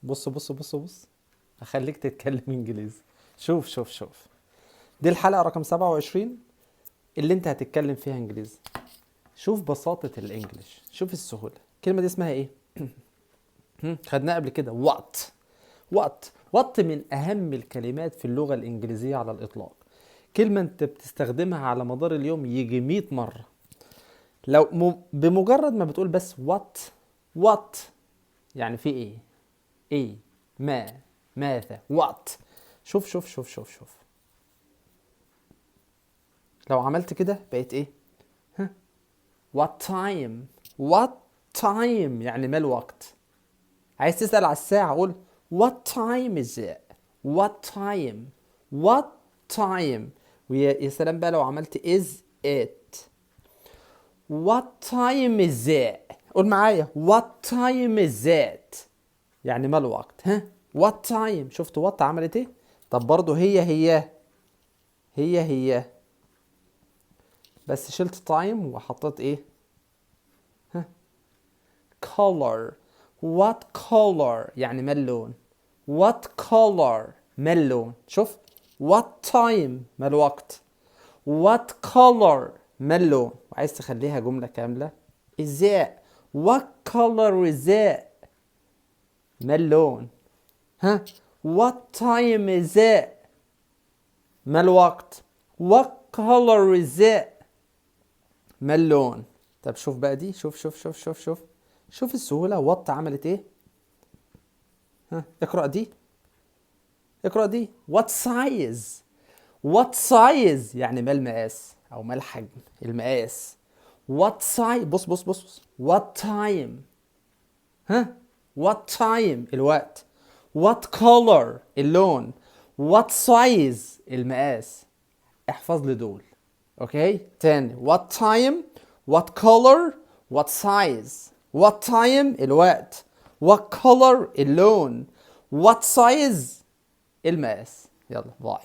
بص بص بص بص، هخليك تتكلم انجليزي. شوف شوف شوف، دي الحلقة رقم 27 اللي انت هتتكلم فيها انجليزي. شوف بساطة الانجليش، شوف السهولة. الكلمة دي اسمها ايه؟ خدناها قبل كده. وات من اهم الكلمات في اللغة الانجليزية على الاطلاق. كلمة انت بتستخدمها على مدار اليوم يجي 100 مرة. لو بمجرد ما بتقول بس وات يعني في ايه؟ ايه؟ ماذا؟ وات. شوف شوف شوف شوف شوف، لو عملت كده بقيت ايه؟ what time. what time يعني ما الوقت. عايز تسأل على الساعة قول what time is it. what time. what time. ويا سلام بقى لو عملت is it. what time is it. قول معايا what time is it يعني ما الوقت. what time. شفت what عملت ايه؟ طب برضو هي بس شلت تايم وحطيت ايه؟ color. what color يعني ما اللون. what color ما اللون. شوف what time ما الوقت. what color ما اللون. وعايز تخليها جملة كاملة is it. what color is it ما اللون. what time is it ما الوقت. what color is it ما اللون. طب شوف بقى دي، شوف شوف شوف شوف شوف شوف السهولة. وات عملت ايه؟ اقرأ دي، اقرأ دي. what size. what size يعني ما المقاس او ما الحجم، المقاس. what size. بص بص بص بص. what time. what time الوقت. what color اللون. what size المقاس. احفظ لي دول. اوكي تاني. what time. what color. what size. what time الوقت. what color اللون. what size المقاس. يلا باي.